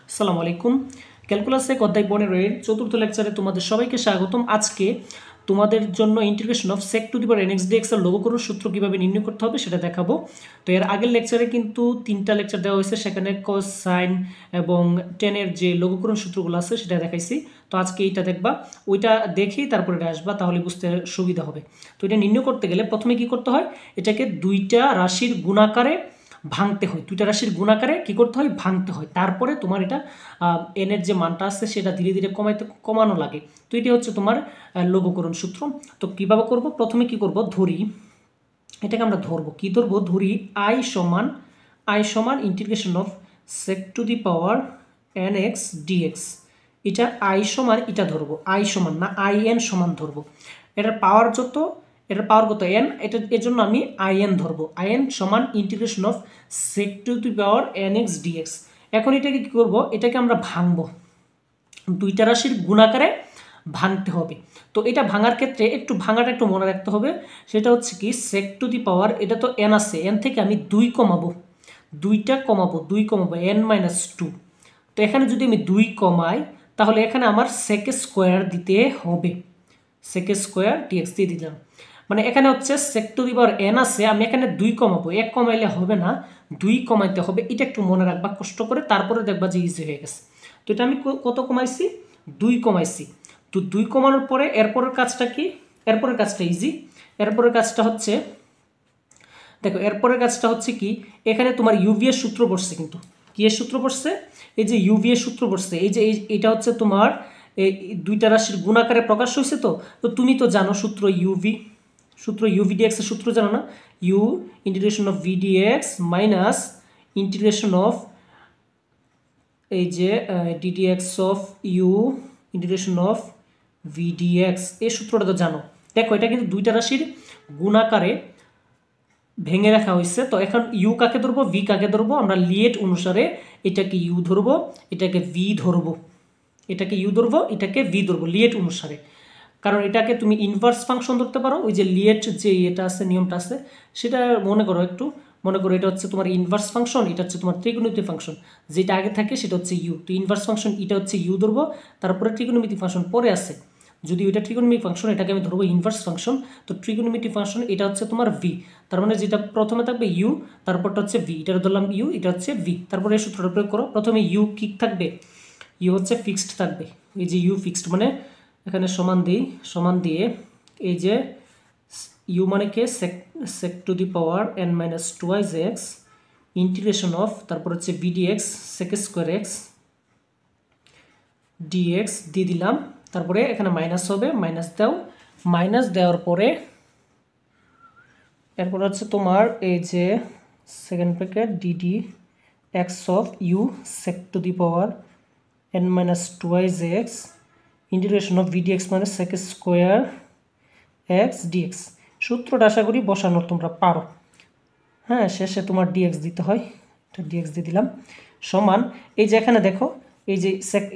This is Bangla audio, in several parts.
আসসালামু আলাইকুম। ক্যালকুলাস এক অধ্যায় 15 এর চতুর্থ লেকচারে তোমাদের সবাইকে স্বাগতম। আজকে তোমাদের জন্য integration of sec to the power nx dx এর লঘুকরণ সূত্র কিভাবে নির্ণয় করতে হবে সেটা দেখাবো। তো এর আগের লেকচারে কিন্তু 3টা লেকচার দেওয়া হয়েছে, সেখানে cos sin এবং tan এর যে লঘুকরণ সূত্রগুলো আছে সেটা দেখাইছি। তো আজকে এইটা দেখবা, ওইটা দেখেই তারপরে এটা আসবা, তাহলে বুঝতে সুবিধা হবে। তো এটা নির্ণয় করতে গেলে প্রথমে কি করতে হয়, এটাকে দুইটা রাশির গুণাকারে ভাঙতে হয়, দুইটা রাশির গুণাকারে কি করতে হয়, ভাঙতে হয়। তারপরে তোমার এটা এন এর যে মানটা আছে সেটা ধীরে ধীরে কমানো লাগে। তো এটি হচ্ছে তোমার লঘুকরণ সূত্র। তো কিভাবে করব, প্রথমে কি করব, ধরি এটাকে আমরা ধরবো, কি ধরবো, ধরি আই সমান integration of sec to the power nx dx। এটা আই সমান, এটা ধরবো আই সমান না আই এন সমান ধরবো। এটার পাওয়ার কত এন, এটা এর জন্য আমি আই এন ধরবো। আই এন সমান integration of sec to the power nx dx। এখন এটাকে কি করব, এটাকে আমরা ভাঙবো, দুইটা রাশির গুণাকারে ভাঙতে হবে। তো এটা ভাঙার ক্ষেত্রে ভাঙাটা একটু মনে রাখতে হবে। সেটা হচ্ছে কি, sec টু দি পাওয়ার, এটা তো n আছে, n থেকে আমি 2 কমাবো, 2টা কমাবো, 2 কমাবো n মাইনাস 2। তো এখানে যদি আমি 2 কমাই তাহলে এখানে আমার sec স্কোয়ার দিতে হবে, sec স্কোয়ার dx দিয়ে দিলাম। মানে এখানে হচ্ছে sec to the power n আছে, আমি এখানে 2 কমাবো, 1 কমাইলে হবে না, 2 কমাইতে হবে। এটা একটু মনে রাখবা কষ্ট করে, তারপরে দেখবা যে ইজি হয়ে গেছে। তো এটা আমি কত কমাইছি, 2 কমাইছি। তো 2 কমানোর পরে এরপরের কাজটা কি, এরপরের কাজটা ইজি। এরপরের কাজটা হচ্ছে, দেখো এরপরের কাজটা হচ্ছে কি, এখানে তোমার ইউভি এর সূত্র পড়ছে, কিন্তু কি এর সূত্র পড়ছে, এই যে ইউভি এর সূত্র পড়ছে, এই যে এটা হচ্ছে তোমার এই দুইটা রাশির গুণাকারে প্রকাশ হয়েছে। তো তো তুমি তো জানো সূত্র ইউভি ডিএক্স এর সূত্র জানো না, U integration of V D X minus integration of এই যে D D X of U integration of V D X, এই সূত্রটা তো জানো। দেখো এটা কিন্তু দুইটা রাশির গুণাকারে ভেঙে রাখা হয়েছে। তো এখন ইউ কাকে ধরবো, ভি কাকে ধরবো, আমরা লিয়েট অনুসারে এটাকে ইউ ধরবো, এটাকে ভি ধরবো, এটাকে ইউ ধরবো, এটাকে ভি ধরবো লিয়েট অনুসারে। কারণ এটাকে তুমি ইনভার্স ফাংশন ধরতে পারো, ওই যে লিয়েট যে এটা আছে, নিয়মটা আছে, সেটা মনে করো একটু। মনে করো এটা হচ্ছে তোমার ইনভার্স ফাংশন, এটা হচ্ছে তোমার ত্রিকোণমিতিক ফাংশন, যেটা আগে থাকে সেটা হচ্ছে ইউ। তো ইনভার্স ফাংশন এটা হচ্ছে ইউ ধরবো, তারপরে ত্রিকোণমিতিক ফাংশন পরে আছে। যদি ওইটা ট্রিগোনোমেট্রিক ফাংশন, এটাকে আমি ধরবো ইনভার্স ফাংশন। তো ট্রিগোনোমেট্রিক ফাংশন এটা হচ্ছে তোমার ভি, তার মানে যেটা প্রথমে থাকবে ইউ, তারপরটা হচ্ছে ভি, এটা ধরলাম ইউ, এটা হচ্ছে ভি। তারপরে এই সূত্রটা প্রয়োগ করো, প্রথমে ইউ কি থাকবে, ইউ হচ্ছে ফিক্সড থাকবে, এই যে ইউ ফিক্সড, মানে এখানে সমান দিয়ে এই যে ইউ মানে কে, sec to the power n minus 2x integration of, তারপর হচ্ছে vdx sec square X dx দিয়ে দিলাম। তারপরে এখানে মাইনাস হবে, মাইনাস দাও, মাইনাস দেওয়ার পরে এরপর হচ্ছে তোমার এই যে second bracket D D x of U sec to the power n minus 2x integration of vdx মানে sec স্কোয়ার এক্স dx। সূত্রটা আশা করি বসানোর তোমরা পারো। হ্যাঁ, শেষে তোমার dx দিতে হয়, এটা dx দিয়ে দিলাম, সমান এই যে এখানে দেখো এই যে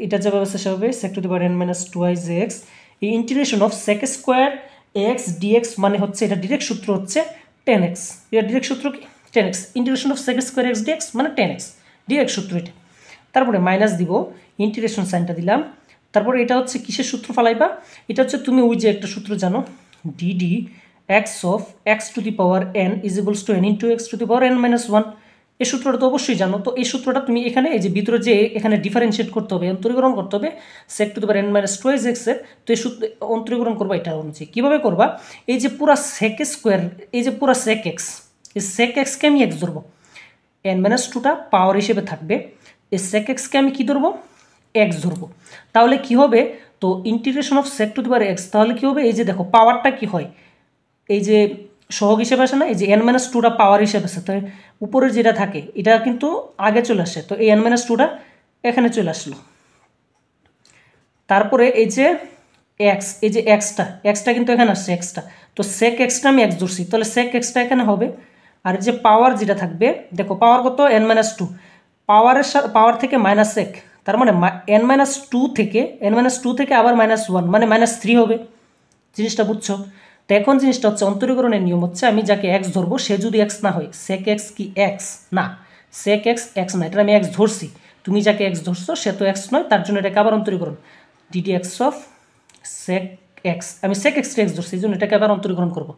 এটা যেভাবে আছে সেভাবে sec to the power n minus 2x এই integration of sec square X dx, মানে হচ্ছে এটা ডিরেক্ট সূত্র হচ্ছে 10x। এটা ডিরেক্ট সূত্র কি, 10x integration of sec square X dx মানে 10x, ডিরেক্ট সূত্র এটা। তারপরে মাইনাস দিব, ইন্টিগ্রেশন সাইনটা দিলাম। তারপরে এটা হচ্ছে কিসের সূত্র ফালাইবা, এটা হচ্ছে তুমি ওই যে একটা সূত্র জানো, DD x of x two the power n is equals to n into x two the power n minus 1। এই সূত্রটা তো অবশ্যই জানো। তো এই সূত্রটা তুমি এখানে এই যে ভিতরে যে এখানে ডিফারেন্সিয়েট করতে হবে, অন্তরীকরণ করতে হবে sec to the power n minus 2x এর। তো এই সূত্র অন্তরীকরণ করবা এটা অনুযায়ী। কীভাবে করবা, এই যে পুরা sec স্কোয়ার, এই যে পুরা sec x, এই sec x কে আমি x ধরবো, n মাইনাস 2টা পাওয়ার হিসেবে থাকবে, এই sec x কে আমি কি ধরবো, x ধরবো। তাহলে কি হবে, তো integration of sec to the power x, তাহলে কি হবে, এই যে দেখো পাওয়ারটা কি হয়, এই যে সহগ হিসেবে আসে না, এই যে n মাইনাস 2টা পাওয়ার হিসেবে আসে, তাই উপরের যেটা থাকে এটা কিন্তু আগে চলে আসে, তো এই n মাইনাস 2টা এখানে চলে আসলো। তারপরে এই যে এক্স, এই যে এক্সটা কিন্তু এখানে আসছে এক্সটা, তো sec এক্সটা আমি এক্স ধরছি, তাহলে sec এক্সটা এখানে হবে। আর যে পাওয়ার যেটা থাকবে, দেখো পাওয়ার কত, n মাইনাস 2, পাওয়ার থেকে মাইনাস এক, তার মানে n মাইনাস 2 থেকে আবার মাইনাস 1 মানে মাইনাস 3 হবে। জিনিসটা বুঝছো? তো এখন জিনিসটা হচ্ছে অন্তরীকরণের নিয়ম হচ্ছে, আমি যাকে x ধরবো সে যদি x না হয়, sec x কি x না, sec x x না, এটা আমি x ধরছি, তুমি যাকে এক্স ধরছো সে তো এক্স নয়, তার জন্য এটাকে আবার অন্তরীকরণ d d x of sec x, আমি সেক এক্স এক্স ধরছি, এই জন্য এটাকে আবার অন্তরীকরণ করবো।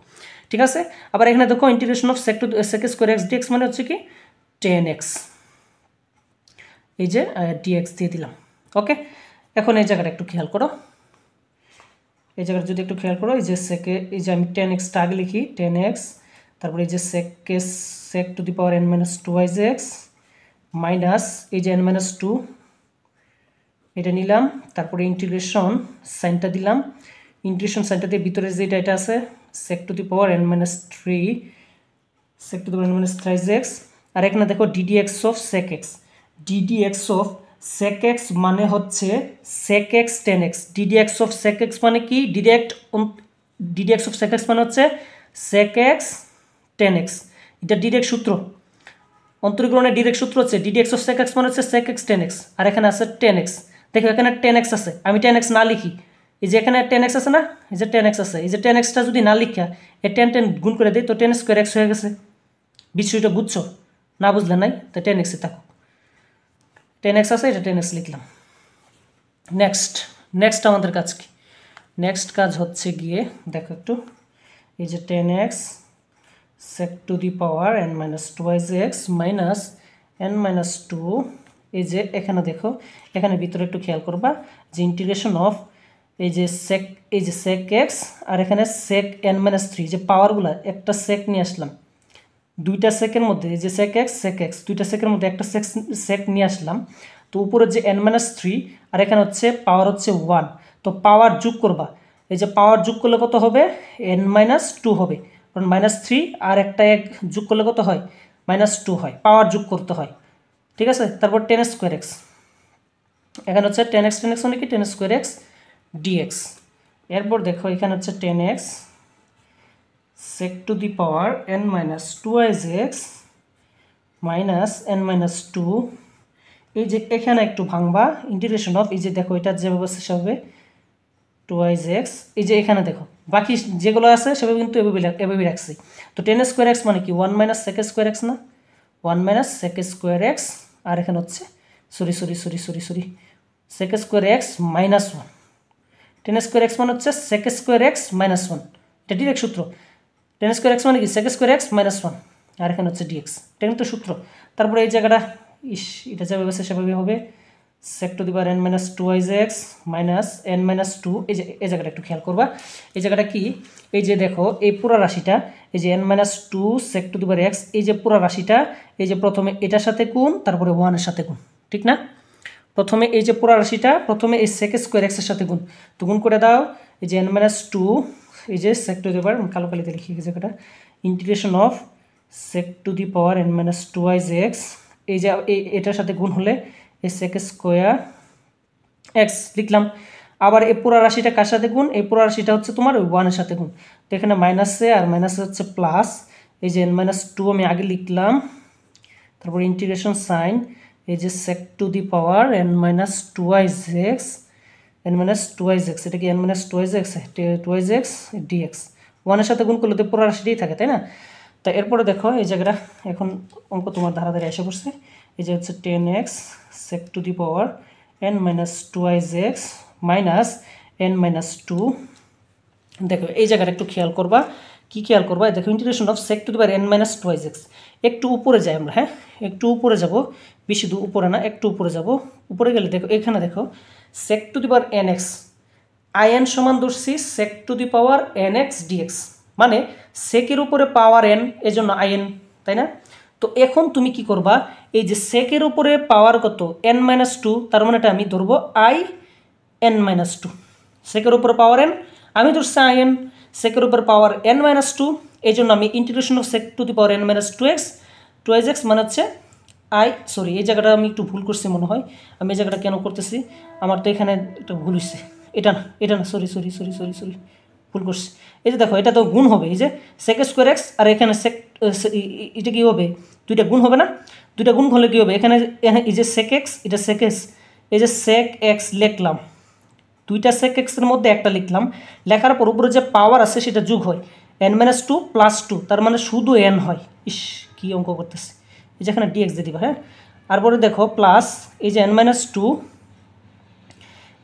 ঠিক আছে, আবার এখানে দেখো integration of sec to sec square X D X মানে হচ্ছে কি 10x, এই যে ডিএক্স দিয়ে দিলাম। ওকে, এখন এই জায়গাটা একটু খেয়াল করো, এই জায়গাটা যদি একটু খেয়াল করো, এই যে সেকে, এই যে আমি 10xটা আগে লিখি 10x, তারপরে এই যে sec to the power n minus 2x minus এই যে n মাইনাস 2 এটা নিলাম, তারপরে ইন্টিগ্রেশন সাইনটা দিলাম, ইন্টিগ্রেশন সাইনটা দিয়ে ভিতরে যেটা এটা আছে sec to the power n minus 3 sec to the power n minus 3x, আর এখানে দেখো ddx of sec x, ddx of sec x মানে হচ্ছে sec x tan x, ddx of sec x মানে কি ddx অফ sec x মানে হচ্ছে sec x tan x, এটা ডিরেক্ট সূত্র, অন্তরীকরণের ডিরেক্ট সূত্র হচ্ছে ddx অফ sec x মানে হচ্ছে sec x tan x, আর এখানে আছে tan x। দেখো এখানে tan x আছে, আমি tan x না লিখি, এই যে এখানে tan x আছে না, এই যে tan x আছে, এই যে tan x টা যদি না লিখা এই tan গুণ করে দিই তো tan স্কয়ার x হয়ে গেছে। বিষয়টা বুঝছো? না বুঝলে নাই, তো tan x এ থাকো, tan x আছে, এটা tan x লিখলাম। নেক্সট আমাদের কাজ কি? নেক্সট কাজ হচ্ছে গিয়ে দেখো একটু, এই যে tan x sec to the power n minus 2x minus n minus 2, এই যে এখানে দেখো, এখানে ভিতরে একটু খেয়াল করবা যে ইন্টিগ্রেশন অফ এই যে sec x আর এখানে sec n মাইনাস 3, যে পাওয়ারগুলো একটা sec নিয়ে আসলাম, দুইটা সেকের মধ্যে এই যে sec x দুইটা সেকের মধ্যে একটা sec নিয়ে আসলাম, তো উপরে যে n মাইনাস 3 আর এখানে হচ্ছে পাওয়ার হচ্ছে 1, তো পাওয়ার যোগ করবা, এই যে পাওয়ার যোগ করলে কত হবে n মাইনাস 2 হবে, কারণ মাইনাস 3 আর একটা এক যোগ করলে কত হয় মাইনাস 2 হয়, পাওয়ার যোগ করতে হয়। ঠিক আছে, তারপর tan স্কোয়ার x, এখানে হচ্ছে tan x মানে কি tan স্কোয়ার x dx, এরপর দেখো এখানে হচ্ছে tan x sec to the power n minus 2x minus n minus 2, এই যে এখানে একটু ভাঙবা, ইন্টিগ্রেশন অফ এই যে দেখো এটা যেভাবে আছে সেভাবে 2x, এই যে এখানে দেখো বাকি যেগুলো আছে সেভাবে কিন্তু এভাবে রাখছি, তো tan স্কোয়ার x মানে কি 1 মাইনাস sec স্কোয়ার x না, 1 মাইনাস sec স্কোয়ার x, আর এখানে হচ্ছে sorry sec square x minus 1, tan square x মানে হচ্ছে sec স্কোয়ার x মাইনাস 1, এটা ডিরেক্ট সূত্র, tan স্কোয়ার x মানে কি sec স্কোয়ার x মাইনাস 1, আর এখানে হচ্ছে dx, এটা কিন্তু সূত্র। তারপরে এই জায়গাটা এটা যেভাবে আছে সেভাবে হবে sec to the power n minus 2x minus n minus 2, এই জায়গাটা একটু খেয়াল করবা, এই জায়গাটা কি, এই যে দেখো এই পুরো রাশিটা, এই যে n minus 2 sec to the power x, এই যে পুরো রাশিটা, এই যে প্রথমে এটার সাথে গুণ তারপরে 1 এর সাথে গুণ, ঠিক না, প্রথমে এই যে পুরো রাশিটা প্রথমে এই sec স্কোয়ার x এর সাথে গুণ, তো গুণ করে দাও, এই যে n মাইনাস 2 এই যে sec টু দি পাওয়ার, কালো কালিতে লিখি এই জায়গাটা, integration of sec to the power n minus 2x, এই যে এটার সাথে গুণ হলে এই sec স্কোয়ার x লিখলাম, আবার এই পুরো রাশিটা কার সাথে গুণ, এই পুরো রাশিটা হচ্ছে তোমার ওই 1 এর সাথে গুণ, তো এখানে মাইনাসে আর মাইনাসে হচ্ছে প্লাস, এই যে n মাইনাস 2 আমি আগে লিখলাম, তারপর ইন্টিগ্রেশন সাইন এই যে sec to the power n minus 2x এটা কি n মাইনাস 2x dx, 1 এর সাথে গুণ করলে তো পুরো রাশিটাই থাকে, তাই না। তো এরপরে দেখো এই জায়গাটা এখন অঙ্ক তোমার ধারাধারে এসে পড়ছে, এই যে হচ্ছে 10x sec to the power n minus 2x minus n minus 2, দেখো এই জায়গাটা একটু খেয়াল করবা, কি খেয়াল করবা, দেখো integration of sec to the power n minus 2x, একটু উপরে যাই আমরা, হ্যাঁ একটু উপরে যাব, বেশি দূর উপরে না, একটু উপরে যাব, উপরে গেলে দেখো এখানে দেখো sec to the power nx, in সমান ধরছি sec to the power nx dx, মানে সেকের উপরে পাওয়ার n এজন্য in, তাই না। তো এখন তুমি কি করবা, এই যে সেকের উপরে পাওয়ার কত n মাইনাস 2, তার মানে এটা আমি ধরবো i n মাইনাস 2, সেকের উপরে পাওয়ার n আমি ধরছি in, সেকের উপরে পাওয়ার n মাইনাস 2, এই জন্য আমি integration of sec to the power n minus 2x মানে হচ্ছে এই জায়গাটা আমি একটু ভুল করছি মনে হয়, আমি এই জায়গাটা কেন করতেছি, আমার তো এখানে একটা ভুল হচ্ছে, এটা না সরি ভুল করছি, এই যে দেখো এটা তো গুণ হবে, এই যে sec স্কোয়ার x আর এখানে এটা কি হবে দুইটা গুণ হবে না, দুইটা গুণ হলে কি হবে, এখানে এই যে sec x এটা sec x, এই যে sec x লিখলাম, দুইটা sec x এর মধ্যে একটা লিখলাম, লেখার পর উপরে যে পাওয়ার আছে সেটা যোগ হয় n মাইনাস 2 প্লাস 2, তার মানে শুধু n হয়, কি অঙ্ক করতেছে, এই যে এখানে dx দিয়ে দিবা, হ্যাঁ তারপরে দেখো প্লাস এই যে n-2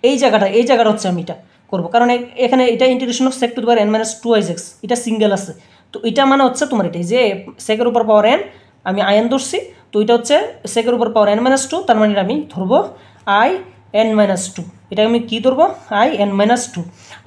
এই জায়গাটা হচ্ছে আমি এটা করবো, কারণ এখানে এটা integration of sec to the power n-2 x, এটা সিঙ্গেল আছে। তো এটা মানে হচ্ছে তোমার এটাই যে সেকের উপর পাওয়ার n আমি আইএন ধরছি, তো এটা হচ্ছে সেকের উপর পাওয়ার n-2, তার মানে আমি ধরবো i(n-2), এটা আমি কি ধরবো i(n-2),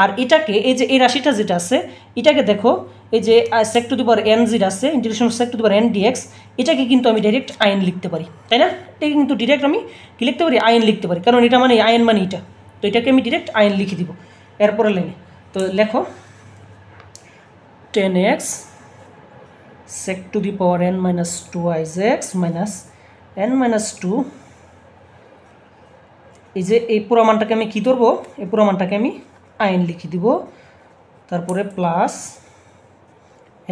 আর এটাকে এই যে এই রাশিটা যেটা আছে এটাকে দেখো এই যে sec to the power n যেটা আছে integration of sec to the power n dx, এটাকে কিন্তু আমি ডাইরেক্ট আইন লিখতে পারি, তাই না? এটাকে কিন্তু ডিরেক্ট আমি কি লিখতে পারি আইন লিখতে পারি, কারণ এটা মানে আইন মানে এটা, তো এটাকে আমি ডিরেক্ট আইন লিখে দিব এরপরে লাইনে। তো লেখো 10x sec to the power n-2 minus n-2, এই যে এই পুরো মানটাকে আমি কী ধরবো, এই পুরো মানটাকে আমি আইন লিখে দিব, তারপরে প্লাস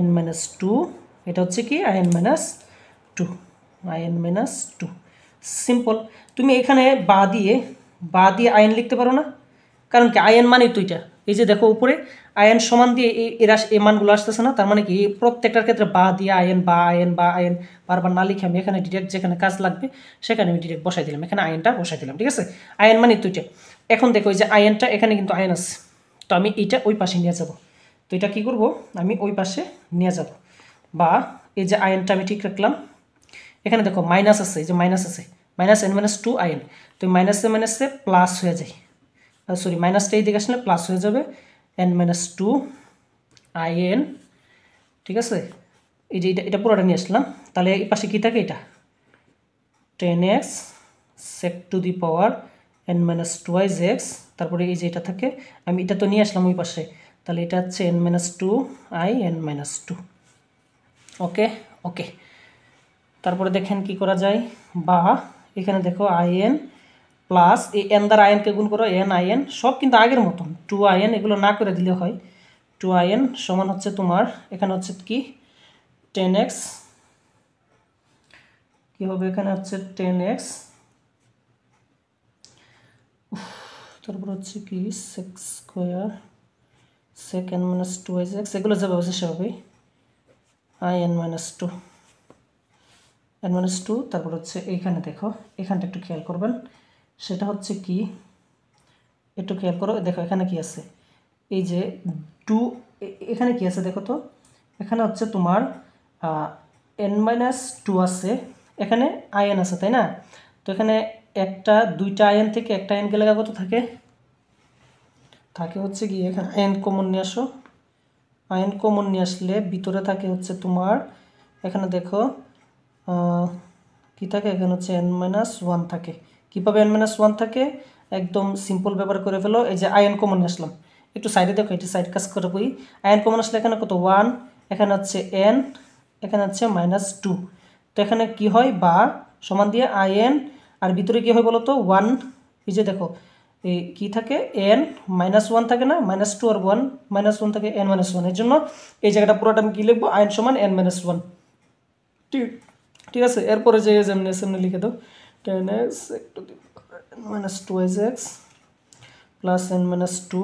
n-2, এটা হচ্ছে কি in-2, in-2 সিম্পল। তুমি এখানে বা দিয়ে আইন লিখতে পারো না, কারণ কি আইন মানে তো এটা, এই যে দেখো উপরে আইন সমান দিয়ে এই মানগুলো আসতেছে না, তার মানে কি প্রত্যেকটার ক্ষেত্রে বা দিয়ে আইন বারবার না লিখে আমি এখানে ডিরেক্ট যেখানে কাজ লাগবে সেখানে আমি ডিরেক্ট বসাই দিলাম, এখানে আইনটা বসাই দিলাম, ঠিক আছে? আইন মানে তো এটা। এখন দেখো এই যে আইনটা এখানে কিন্তু আইন আছে, তো আমি এইটা ওই পাশে নিয়ে যাব, তো এটা কী করবো আমি ওই পাশে নিয়ে যাব, বা এই যে আইনটা আমি ঠিক রাখলাম, এখানে দেখো মাইনাস আছে, এই যে মাইনাস আছে, -n-2 আইন, তো মাইনাসে প্লাস হয়ে যায়, সরি মাইনাসটা এই দিকে আসলে প্লাস হয়ে যাবে n-2 in, ঠিক আছে? এই যে এটা পুরোটা নিয়ে আসলাম, তাহলে এই পাশে কী থাকে এটা 10x sec to the power n-2 x, তারপরে এই যে এটা থাকে, আমি এটা তো নিয়ে আসলাম ওই পাশে, তাহলে এটা হচ্ছে n-2 in-2। ওকে ওকে, তারপরে দেখেন কি করা যায়, বা এখানে দেখো in প্লাস এই n দ্বারা আইনকে গুণ করো n সব কিন্তু আগের মতন 2in, এগুলো না করে দিলে হয় 2in সমান হচ্ছে তোমার এখানে হচ্ছে কি 10x, কি হবে এখানে হচ্ছে 10x, তারপর হচ্ছে কি sec square sec n-2 x, এগুলো যাবে হচ্ছে সেভাবে in-2 n-2, তারপর হচ্ছে এইখানে দেখো এখানটা একটু খেয়াল করবেন, সেটা হচ্ছে কি একটু খেয়াল করো, দেখো এখানে কি আছে, এই যে 2 এখানে কি আছে দেখো তো, এখানে হচ্ছে তোমার n-2 আছে, এখানে in আছে, তাই না? তো এখানে দুইটা in থেকে একটা in গেলে কত থাকে হচ্ছে কি, এখানে in কমন নিয়ে আসো, in কমন নিয়ে আসলে ভিতরে থাকে হচ্ছে তোমার, এখানে দেখো কি থাকে, এখানে হচ্ছে n-1 থাকে। কীভাবে n-1 থাকে, একদম সিম্পল ব্যাপার করে ফেলো, এই যে আয়ন কমন আসলাম, একটু সাইডে দেখো, এটি সাইড কাজ করে বই, আয়ন কমন আসলে এখানে কত 1, এখানে হচ্ছে n, এখানে হচ্ছে -2, তো এখানে কি হয় বা সমান দিয়ে আইএন, আর ভিতরে কি হয় বলো তো 1, এই যে দেখো এই কী থাকে n-1 থাকে না, -2 আর 1 -1 থাকে n-1, এর জন্য এই জায়গাটা পুরোটা আমি কী লিখবো আইন সমান n-1, ঠিক আছে? এরপরে যে এমনি লিখে দাও 10x একটু -2 x প্লাস n-2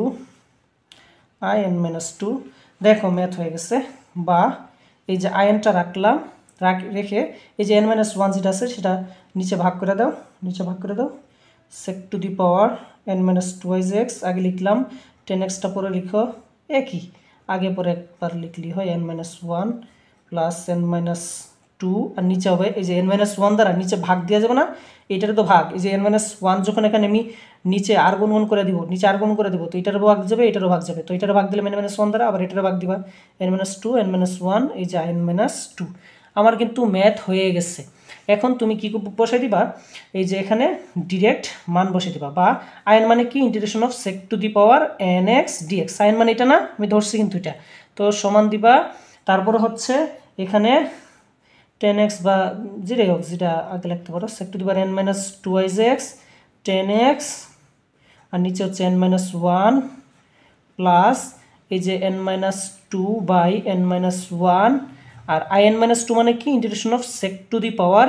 in-2, দেখো ম্যাথ হয়ে গেছে, বা এই যে আইনটা রেখে এই যে n-1 যেটা আছে সেটা নিচে ভাগ করে দাও, sec to the power n-2 x, আগে লিখলাম 10xটা পরে লিখো একই, আগে পরে একবার লিখলি হয় n-1 প্লাস n-2, আর নিচে হবে এই যে n-1 দ্বারা নিচে ভাগ দেওয়া যাবে না, এটার তো ভাগ, এই যে n-1 যখন এখানে আমি নিচে আর গুণ করে দিব, তো এটারও ভাগ যাবে, এটারও ভাগ যাবে, তো এটারও ভাগ দিলে n-1 দ্বারা, আবার এটারও ভাগ দিবা n-2 n-1, এই যে n-2, আমার কিন্তু ম্যাথ হয়ে গেছে। এখন তুমি কি বসাই দিবা, এই যে এখানে ডিরেক্ট মান বসে দিবা, বা আইন মানে কি integration of sec to the power nx dx, আইন মানে এটা না, আমি ধরছি কিন্তু এটা, তো সমান দিবা, তারপর হচ্ছে এখানে 10x বা যেটাই হোক, যেটা আগে লিখতে পারো sec to the power n-2 x 10x, আর নিচে হচ্ছে n-1 প্লাস এই যে n-2 by n-1, R in-2 মানে কি integration of sec to the power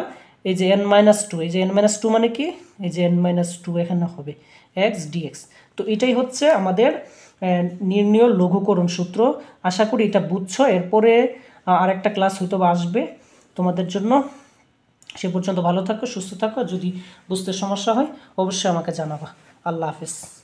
এই যে n-2, এই যে n-2 মানে কি এই যে n-2 এখানে হবে x dx। তো এটাই হচ্ছে আমাদের নির্ণয় লঘুকরণ সূত্র, আশা করি এটা বুঝছো। এরপরে আরেকটা ক্লাস হয়তো আসবে তোমাদের জন্য, সে পর্যন্ত ভালো থাকো, সুস্থ থাকো। যদি বুঝতে সমস্যা হয় অবশ্যই আমাকে জানাবা। আল্লাহ হাফেজ।